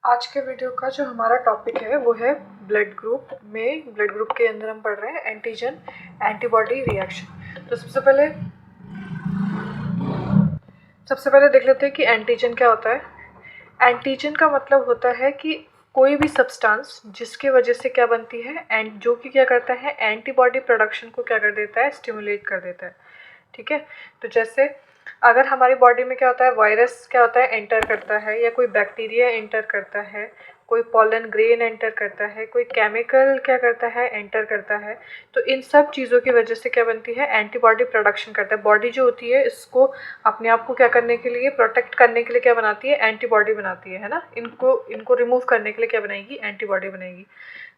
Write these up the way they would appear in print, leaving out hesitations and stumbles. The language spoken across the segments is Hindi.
आज के वीडियो का जो हमारा टॉपिक है वो है ब्लड ग्रुप के अंदर हम पढ़ रहे हैं एंटीजन एंटीबॉडी रिएक्शन। तो सबसे पहले देख लेते हैं कि एंटीजन क्या होता है। एंटीजन का मतलब होता है कि कोई भी सब्सटेंस जिसके वजह से क्या बनती है एंड जो कि क्या करता है एंटीबॉडी प्रोडक्शन को क्या कर देता है, स्टिमुलेट कर देता है। ठीक है, तो जैसे अगर हमारी बॉडी में क्या होता है, वायरस क्या होता है एंटर करता है, या कोई बैक्टीरिया एंटर करता है, कोई पॉलन ग्रेन एंटर करता है, कोई केमिकल क्या करता है एंटर करता है, तो इन सब चीज़ों की वजह से क्या बनती है, एंटीबॉडी प्रोडक्शन करता है। बॉडी जो होती है इसको अपने आप को क्या करने के लिए, प्रोटेक्ट करने के लिए क्या बनाती है, एंटीबॉडी बनाती है ना। इनको रिमूव करने के लिए क्या बनाएगी, एंटीबॉडी बनाएगी।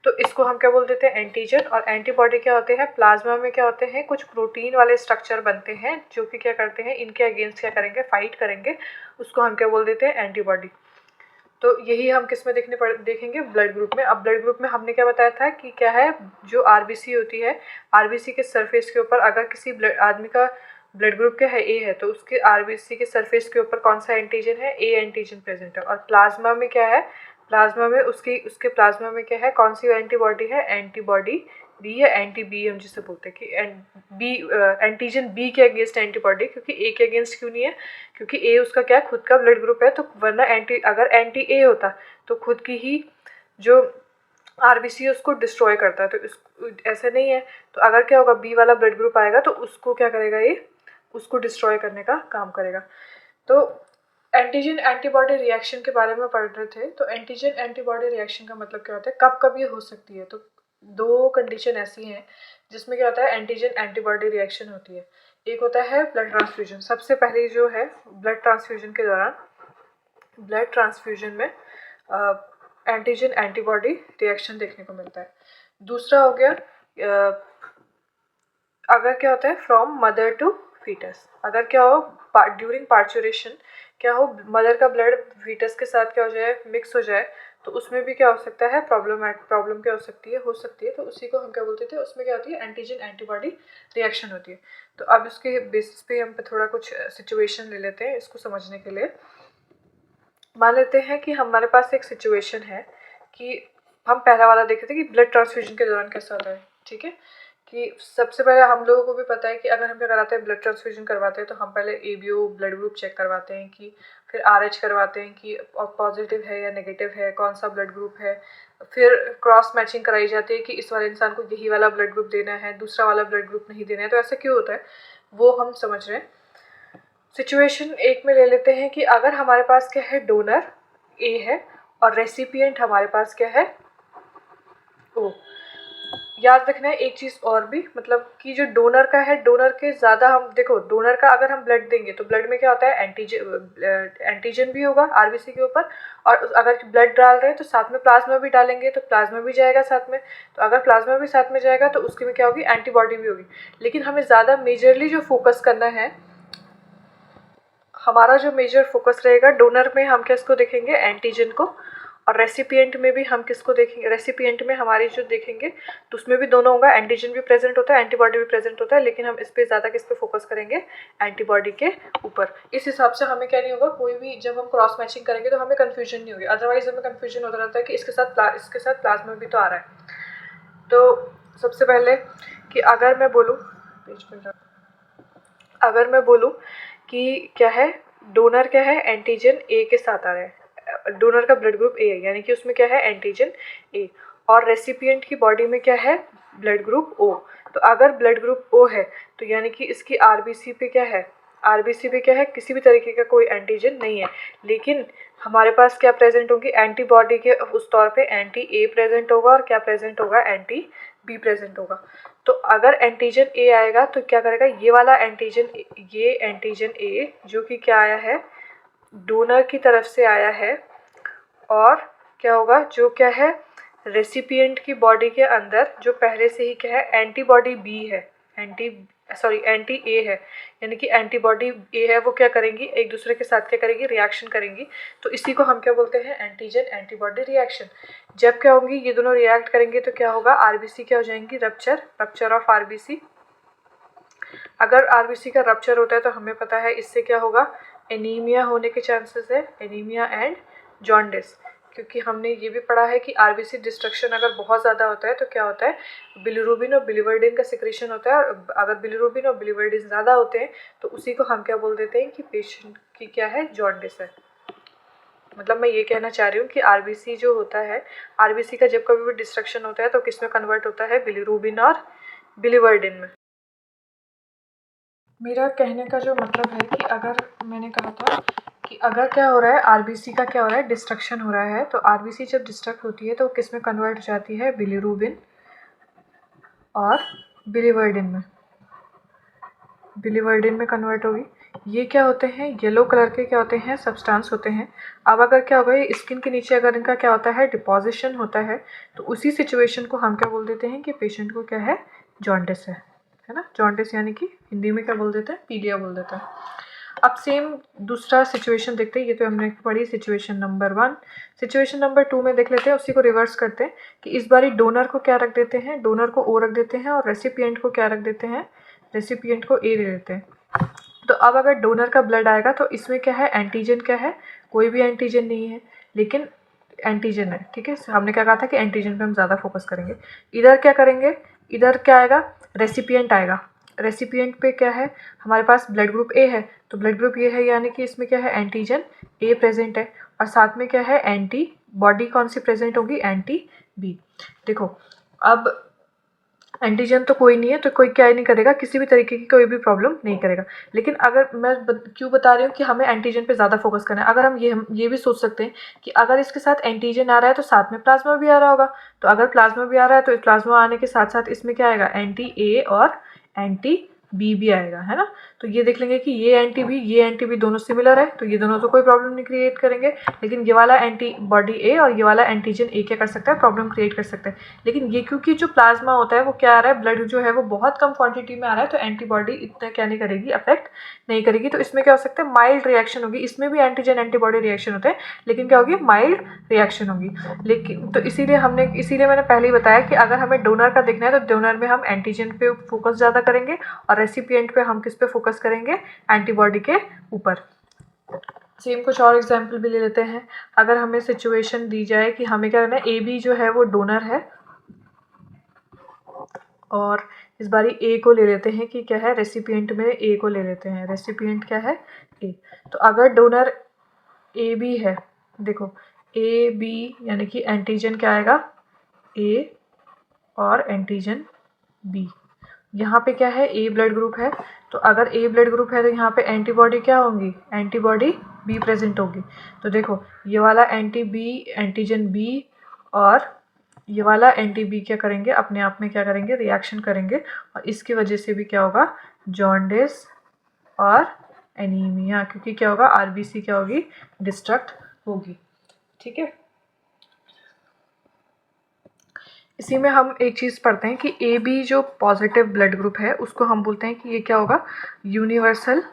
तो इसको हम क्या बोल देते हैं, एंटीजन। और एंटीबॉडी क्या होते हैं, प्लाज्मा में क्या होते हैं, कुछ प्रोटीन वाले स्ट्रक्चर बनते हैं जो कि क्या करते हैं, इनके अगेंस्ट क्या करेंगे, फाइट करेंगे। उसको हम क्या बोल देते हैं, एंटीबॉडी। तो यही हम किस में देखेंगे, ब्लड ग्रुप में। अब ब्लड ग्रुप में हमने क्या बताया था कि क्या है, जो आरबीसी होती है, आरबीसी के सरफेस के ऊपर अगर किसी आदमी का ब्लड ग्रुप क्या है, ए है, तो उसके आरबीसी के सरफेस के ऊपर कौन सा एंटीजन है, ए एंटीजन प्रेजेंट है। और प्लाज्मा में क्या है, प्लाज्मा में उसके प्लाज्मा में क्या है, कौन सी एंटीबॉडी है, एंटीबॉडी बी या एंटी बी हम जिसे बोलते हैं कि बी, एंटीजन बी के अगेंस्ट एंटीबॉडी। क्योंकि ए के अगेंस्ट क्यों नहीं है, क्योंकि ए उसका क्या है, खुद का ब्लड ग्रुप है। तो वरना अगर एंटी ए होता तो खुद की ही जो आरबीसी उसको डिस्ट्रॉय करता है। तो ऐसे नहीं है। तो अगर क्या होगा, बी वाला ब्लड ग्रुप आएगा तो उसको क्या करेगा, ये उसको डिस्ट्रॉय करने का काम करेगा। तो एंटीजन एंटीबॉडी रिएक्शन के बारे में पढ़ रहे थे। तो एंटीजन एंटीबॉडी रिएक्शन का मतलब क्या होता है, कब कब ये हो सकती है। तो दो कंडीशन ऐसी हैं जिसमें क्या होता है, एंटीजन एंटीबॉडी रिएक्शन होती है। एक होता है ब्लड ट्रांसफ्यूजन। सबसे पहले जो है ब्लड ट्रांसफ्यूजन के दौरान, ब्लड ट्रांसफ्यूजन में एंटीजन एंटीबॉडी रिएक्शन देखने को मिलता है। दूसरा हो गया अगर क्या होता है, फ्रॉम मदर टू फीटस। अगर क्या हो, ड्यूरिंग पार्चुरेशन क्या हो, मदर का ब्लड फीटस के साथ क्या हो जाए, मिक्स हो जाए, तो उसमें भी क्या हो सकता है, प्रॉब्लम क्या हो सकती है। तो उसी को हम क्या बोलते थे, उसमें क्या होती है, एंटीजन एंटीबॉडी रिएक्शन होती है। तो अब इसके बेसिस पे हम थोड़ा कुछ सिचुएशन ले लेते हैं इसको समझने के लिए। मान लेते हैं कि हमारे पास एक सिचुएशन है कि हम पहला वाला देख रहे थे कि ब्लड ट्रांसफ्यूजन के दौरान कैसा होता है। ठीक है, कि सबसे पहले हम लोगों को भी पता है कि अगर हम क्या कराते हैं, ब्लड ट्रांसफ्यूजन करवाते हैं तो हम पहले एबीओ ब्लड ग्रुप चेक करवाते हैं, कि फिर आरएच करवाते हैं कि पॉजिटिव है या नेगेटिव है, कौन सा ब्लड ग्रुप है। फिर क्रॉस मैचिंग कराई जाती है कि इस वाले इंसान को यही वाला ब्लड ग्रुप देना है, दूसरा वाला ब्लड ग्रुप नहीं देना है। तो ऐसा क्यों होता है वो हम समझ रहे हैं। सिचुएशन एक में ले लेते हैं कि अगर हमारे पास क्या है, डोनर ए है और रेसिपिएंट हमारे पास क्या है, ओ। याद रखना है एक चीज़ और भी, मतलब कि जो डोनर का है, डोनर के ज़्यादा हम देखो, डोनर का अगर हम ब्लड देंगे तो ब्लड में क्या होता है, एंटीजन भी होगा आरबीसी के ऊपर। और अगर ब्लड डाल रहे हैं तो साथ में प्लाज्मा भी डालेंगे, तो प्लाज्मा भी जाएगा साथ में। तो अगर प्लाज्मा भी साथ में जाएगा तो उसके में क्या होगी, एंटीबॉडी भी होगी। लेकिन हमें ज़्यादा मेजरली जो फोकस करना है, हमारा जो मेजर फोकस रहेगा, डोनर में हम किसको देखेंगे, एंटीजन को। और रेसिपिएंट में भी हम किसको देखेंगे, रेसिपिएंट में हमारी जो देखेंगे तो उसमें भी दोनों होगा, एंटीजन भी प्रेजेंट होता है, एंटीबॉडी भी प्रेजेंट होता है। लेकिन हम इस पे ज़्यादा किस पे फोकस करेंगे, एंटीबॉडी के ऊपर। इस हिसाब से हमें क्या नहीं होगा, कोई भी जब हम क्रॉस मैचिंग करेंगे तो हमें कन्फ्यूजन नहीं होगी। अदरवाइज हमें कन्फ्यूजन होता रहता है कि इसके साथ प्लाज्मा भी तो आ रहा है। तो सबसे पहले कि अगर मैं बोलूँ कि क्या है, डोनर क्या है, एंटीजन ए के साथ आ रहा है, डोनर का ब्लड ग्रुप ए है, यानी कि उसमें क्या है, एंटीजन ए। और रेसिपिएंट की बॉडी में क्या है, ब्लड ग्रुप ओ। तो अगर ब्लड ग्रुप ओ है तो यानी कि इसकी आरबीसी पे क्या है, आरबीसी पे क्या है, किसी भी तरीके का कोई एंटीजन नहीं है। लेकिन हमारे पास क्या प्रेजेंट होंगी, एंटीबॉडी के उस तौर पे एंटी ए प्रेजेंट होगा, और क्या प्रेजेंट होगा, एंटी बी प्रेजेंट होगा। तो अगर एंटीजन ए आएगा तो क्या करेगा, ये एंटीजन ए जो कि क्या आया है, डोनर की तरफ से आया है। और क्या होगा, जो क्या है, रेसिपिएंट की बॉडी के अंदर जो पहले से ही क्या है, एंटीबॉडी बी है, एंटी ए है, यानी कि एंटीबॉडी ए है, वो क्या करेंगी, एक दूसरे के साथ क्या करेंगी, रिएक्शन करेंगी। तो इसी को हम क्या बोलते हैं, एंटीजन एंटीबॉडी रिएक्शन। जब क्या होंगी, ये दोनों रिएक्ट करेंगे तो क्या होगा, आरबीसी क्या हो जाएंगी, रप्चर ऑफ आरबीसी। अगर आरबीसी का रप्चर होता है तो हमें पता है इससे क्या होगा, एनीमिया होने के चांसेस है, एनीमिया एंड जॉन्डिस। क्योंकि हमने ये भी पढ़ा है कि आरबीसी डिस्ट्रक्शन अगर बहुत ज़्यादा होता है तो क्या होता है, बिलिरुबिन और बिलिवर्डिन का सिक्रेशन होता है, और अगर बिलिरुबिन और बिलिवर्डिन ज़्यादा होते हैं तो उसी को हम क्या बोल देते हैं कि पेशेंट की क्या है, जॉन्डिस है। मतलब मैं ये कहना चाह रही हूँ कि आरबीसी जो होता है, आरबीसी का जब कभी भी डिस्ट्रक्शन होता है तो किस में कन्वर्ट होता है, बिलिरुबिन और बिलिवर्डिन में। मेरा कहने का जो मतलब है कि अगर मैंने कहा था कि अगर क्या हो रहा है, आरबीसी का क्या हो रहा है, डिस्ट्रक्शन हो रहा है, तो आरबीसी जब डिस्ट्रक्ट होती है तो वो किस में कन्वर्ट हो जाती है, बिलिरुबिन और बिलिवर्डिन में, बिलिवर्डिन में कन्वर्ट होगी। ये क्या होते हैं, येलो कलर के क्या होते हैं, सब्सटेंस होते हैं। अब अगर क्या होगा, स्किन के नीचे अगर इनका क्या होता है, डिपॉजिशन होता है, तो उसी सिचुएशन को हम क्या बोल देते हैं कि पेशेंट को क्या है, जॉन्डिस है ना। जॉन्डिस यानी कि हिंदी में क्या बोल देते हैं, पीलिया बोल देते हैं। अब सेम दूसरा सिचुएशन देखते हैं, ये तो हमने पढ़ी सिचुएशन नंबर 1। सिचुएशन नंबर 2 में देख लेते हैं, उसी को रिवर्स करते हैं कि इस बारी डोनर को क्या रख देते हैं, डोनर को ओ रख देते हैं, और रेसिपिएंट को क्या रख देते हैं, रेसिपिएंट को ए ले लेते हैं। तो अब अगर डोनर का ब्लड आएगा तो इसमें क्या है, एंटीजन क्या है, कोई भी एंटीजन नहीं है, लेकिन एंटीजन है, ठीक है। हमने क्या कहा था कि एंटीजन पे हम ज़्यादा फोकस करेंगे। इधर क्या करेंगे, इधर क्या आएगा, रेसिपिएंट आएगा। रेसिपिएंट पे क्या है, हमारे पास ब्लड ग्रुप ए है, तो ब्लड ग्रुप ये है, यानी कि इसमें क्या है, एंटीजन ए प्रेजेंट है, और साथ में क्या है, एंटी बॉडी कौन सी प्रेजेंट होगी, एंटी बी। देखो अब एंटीजन तो कोई नहीं है, तो कोई क्या ही नहीं करेगा, किसी भी तरीके की कोई भी प्रॉब्लम नहीं करेगा। लेकिन अगर मैं क्यों बता रही हूँ कि हमें एंटीजन पे ज़्यादा फोकस करना है, अगर हम ये भी सोच सकते हैं कि अगर इसके साथ एंटीजन आ रहा है तो साथ में प्लाज्मा भी आ रहा होगा, तो अगर प्लाज्मा भी आ रहा है तो प्लाज्मा आने के साथ साथ इसमें क्या आएगा, एंटी ए और एंटी बी भी आएगा, है ना। तो ये देख लेंगे कि ये एंटी बी दोनों सिमिलर है, तो ये दोनों तो कोई प्रॉब्लम नहीं क्रिएट करेंगे। लेकिन ये वाला एंटीबॉडी ए और ये वाला एंटीजन ए क्या कर सकता है, प्रॉब्लम क्रिएट कर सकता है। लेकिन ये क्योंकि जो प्लाज्मा होता है वो क्या आ रहा है, ब्लड जो है वो बहुत कम क्वांटिटी में आ रहा है, तो एंटीबॉडी इतना क्या नहीं करेगी, अफेक्ट नहीं करेगी। तो इसमें क्या हो सकता है, माइल्ड रिएक्शन होगी। इसमें भी एंटीजन एंटीबॉडी रिएक्शन होते हैं, लेकिन क्या होगी, माइल्ड रिएक्शन होगी। लेकिन तो इसीलिए मैंने पहले ही बताया कि अगर हमें डोनर का देखना है तो डोनर में हम एंटीजन पे फोकस ज़्यादा करेंगे, और रेसिपिएंट पे हम किस पे फोकस करेंगे, एंटीबॉडी के ऊपर। सेम कुछ और एग्जाम्पल भी ले लेते हैं। अगर हमें सिचुएशन दी जाए कि हमें क्या करना है, ए बी जो है वो डोनर है, और इस बारी ए को ले लेते हैं कि क्या है, रेसिपिएंट में ए को ले लेते हैं, रेसिपिएंट क्या है, ए। तो अगर डोनर ए बी है, देखो ए बी यानी कि एंटीजन क्या आएगा, ए और एंटीजन बी। यहाँ पे क्या है, ए ब्लड ग्रुप है, तो अगर ए ब्लड ग्रुप है तो यहाँ पे एंटीबॉडी क्या होंगी, एंटीबॉडी बी प्रेजेंट होगी। तो देखो ये वाला एंटीजन बी और ये वाला एंटी बी क्या करेंगे, अपने आप में क्या करेंगे, रिएक्शन करेंगे, और इसकी वजह से भी क्या होगा, जॉन्डिस और एनीमिया, क्योंकि क्या होगा, आरबीसी क्या होगी, डिस्ट्रक्ट होगी, ठीक है। इसी में हम एक चीज़ पढ़ते हैं कि ए बी जो पॉजिटिव ब्लड ग्रुप है उसको हम बोलते हैं कि ये क्या होगा, यूनिवर्सल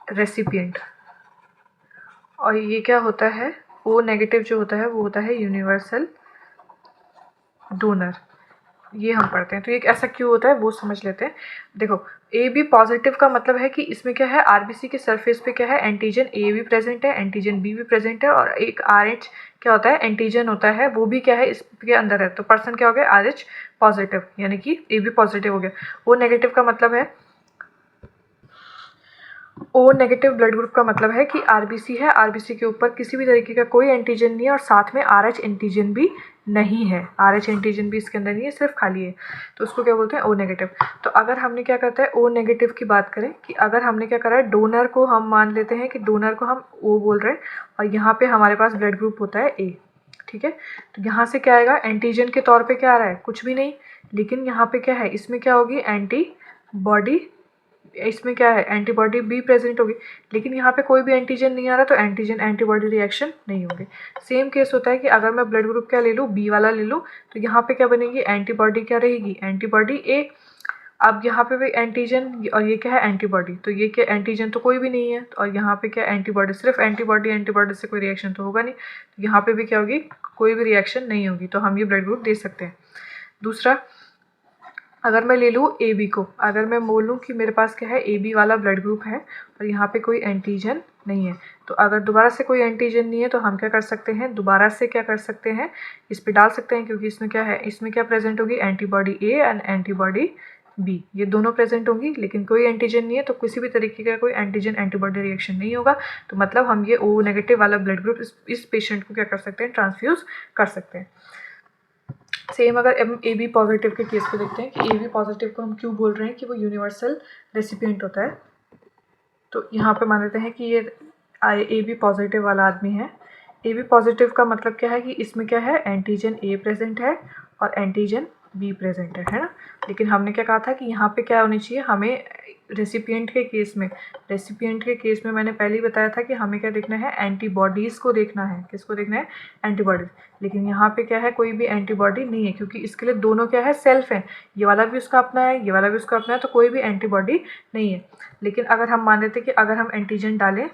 रेसिपिएंट, और ये क्या होता है, ओ नेगेटिव जो होता है वो होता है यूनिवर्सल डोनर। ये हम पढ़ते हैं, तो ये ऐसा क्यों होता है वो समझ लेते हैं। देखो ए बी पॉजिटिव का मतलब है कि इसमें क्या है, आरबीसी के सरफेस पे क्या है, एंटीजन ए भी प्रेजेंट है, एंटीजन बी भी प्रेजेंट है, और एक RH क्या होता है, एंटीजन होता है, वो भी क्या है इसके अंदर है। तो पर्सन क्या हो गया, RH पॉजिटिव, यानी कि ए बी पॉजिटिव हो गया। वो नेगेटिव का मतलब है, ओ नेगेटिव ब्लड ग्रुप का मतलब है कि आरबीसी है, आरबीसी के ऊपर किसी भी तरीके का कोई एंटीजन नहीं है, और साथ में RH एंटीजन भी नहीं है, RH एंटीजन भी इसके अंदर नहीं है, सिर्फ खाली है, तो उसको क्या बोलते हैं, ओ नेगेटिव। तो अगर हमने क्या करता है, ओ नेगेटिव की बात करें कि अगर हमने क्या करा है, डोनर को हम मान लेते हैं कि डोनर को हम ओ बोल रहे हैं, और यहाँ पे हमारे पास ब्लड ग्रुप होता है ए, ठीक है। तो यहाँ से क्या आएगा, एंटीजन के तौर पर क्या आ रहा है, कुछ भी नहीं, लेकिन यहाँ पे क्या है, इसमें क्या होगी, एंटीबॉडी, इसमें क्या है, एंटीबॉडी बी प्रेजेंट होगी, लेकिन यहाँ पे कोई भी एंटीजन नहीं आ रहा, तो एंटीजन एंटीबॉडी रिएक्शन नहीं होंगे। सेम केस होता है कि अगर मैं ब्लड ग्रुप क्या ले लूँ, बी वाला ले लूँ, तो यहाँ पे क्या बनेगी, एंटीबॉडी क्या रहेगी, एंटीबॉडी ए। अब यहाँ पे भी एंटीजन और ये क्या है, एंटीबॉडी, तो ये क्या, एंटीजन तो कोई भी नहीं है, और यहाँ पे क्या, एंटीबॉडी, सिर्फ एंटीबॉडी, एंटीबॉडी से कोई रिएक्शन तो होगा नहीं, तो यहाँ पे भी क्या होगी, कोई भी रिएक्शन नहीं होगी, तो हम ये ब्लड ग्रुप दे सकते हैं। दूसरा, अगर मैं ले लूँ ए बी को, अगर मैं बोल लूँ कि मेरे पास क्या है, ए बी वाला ब्लड ग्रुप है और यहाँ पे कोई एंटीजन नहीं है, तो अगर दोबारा से कोई एंटीजन नहीं है तो हम क्या कर सकते हैं, दोबारा से क्या कर सकते हैं, इस पे डाल सकते हैं, क्योंकि इसमें क्या है, इसमें क्या प्रेजेंट होगी, antibody A and antibody B, ये दोनों प्रेजेंट होंगी, लेकिन कोई एंटीजन नहीं है तो किसी भी तरीके का कोई एंटीजन एंटीबॉडी रिएक्शन नहीं होगा। तो मतलब हम ये ओ नेगेटिव वाला ब्लड ग्रुप इस पेशेंट को क्या कर सकते हैं, ट्रांसफ्यूज़ कर सकते हैं। सेम अगर हम ए बी पॉजिटिव के केस पे देखते हैं कि ए बी पॉजिटिव को हम क्यों बोल रहे हैं कि वो यूनिवर्सल रेसिपिएंट होता है। तो यहाँ पे मान लेते हैं कि ये ए बी पॉजिटिव वाला आदमी है। ए बी पॉजिटिव का मतलब क्या है कि इसमें क्या है, एंटीजन ए प्रेजेंट है और एंटीजन बी प्रेजेंट है ना। लेकिन हमने क्या कहा था कि यहाँ पे क्या होनी चाहिए, हमें रेसिपिएंट के केस में मैंने पहले ही बताया था कि हमें क्या देखना है, एंटीबॉडीज़ को देखना है। किसको देखना है, एंटीबॉडीज़। लेकिन यहाँ पे क्या है, कोई भी एंटीबॉडी नहीं है, क्योंकि इसके लिए दोनों क्या है, सेल्फ है। ये वाला भी उसका अपना है, ये वाला भी उसका अपना है, तो कोई भी एंटीबॉडी नहीं है। लेकिन अगर हम मान लेते कि अगर हम एंटीजन डालें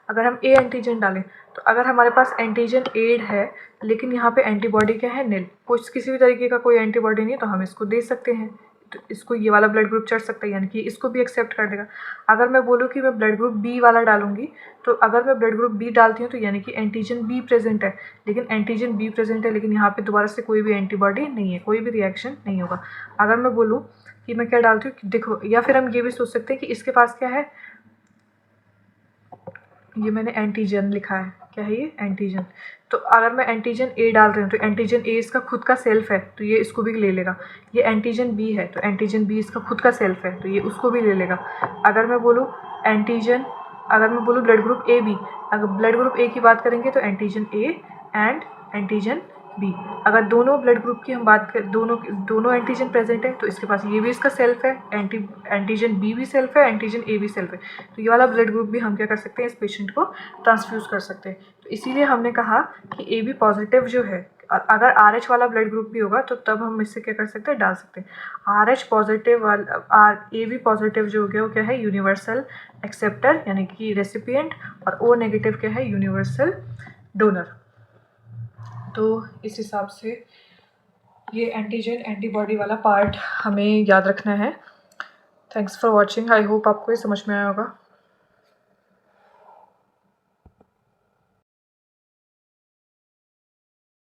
अगर हम ए एंटीजन डालें, तो अगर हमारे पास एंटीजन एड है लेकिन यहाँ पे एंटीबॉडी क्या है, निल, कुछ किसी भी तरीके का कोई एंटीबॉडी नहीं है, तो हम इसको दे सकते हैं। तो इसको ये वाला ब्लड ग्रुप चढ़ सकता है, यानी कि इसको भी एक्सेप्ट कर देगा। अगर मैं बोलूँ कि मैं ब्लड ग्रुप बी वाला डालूंगी, तो अगर मैं ब्लड ग्रुप बी डालती हूँ तो यानी कि एंटीजन बी प्रेजेंट है, लेकिन यहाँ पे दोबारा से कोई भी एंटीबॉडी नहीं है, कोई भी रिएक्शन नहीं होगा। अगर मैं बोलूँ कि मैं क्या डालती हूँ, देखो, या फिर हम ये भी सोच सकते हैं कि इसके पास क्या है, ये मैंने एंटीजन लिखा है, क्या है ये, एंटीजन। तो अगर मैं एंटीजन ए डाल रही हूँ तो एंटीजन ए इसका खुद का सेल्फ है, तो ये इसको भी ले लेगा। ये एंटीजन बी है तो एंटीजन बी इसका खुद का सेल्फ है, तो ये उसको भी ले लेगा। अगर मैं बोलूँ ब्लड ग्रुप ए बी, अगर ब्लड ग्रुप ए की बात करेंगे तो antigen A and antigen B. अगर दोनों ब्लड ग्रुप की हम बात करें, दोनों एंटीजन प्रेजेंट है, तो इसके पास ये भी इसका सेल्फ है, एंटीजन बी भी सेल्फ है, एंटीजन ए भी सेल्फ है। तो ये वाला ब्लड ग्रुप भी हम क्या कर सकते हैं, इस पेशेंट को ट्रांसफ्यूज़ कर सकते हैं। तो इसीलिए हमने कहा कि ए बी पॉजिटिव जो है, अगर आर एच वाला ब्लड ग्रुप भी होगा तो तब हम इससे क्या कर सकते हैं, डाल सकते हैं। आर एच पॉजिटिव वाला, ए बी पॉजिटिव जो हो गया वो क्या है, यूनिवर्सल एक्सेप्टर यानी कि रेसिपिएंट, और ओ नेगेटिव क्या है, यूनिवर्सल डोनर। तो इस हिसाब से ये एंटीजन एंटीबॉडी वाला पार्ट हमें याद रखना है। Thanks for watching, I hope आपको ये समझ में आया होगा।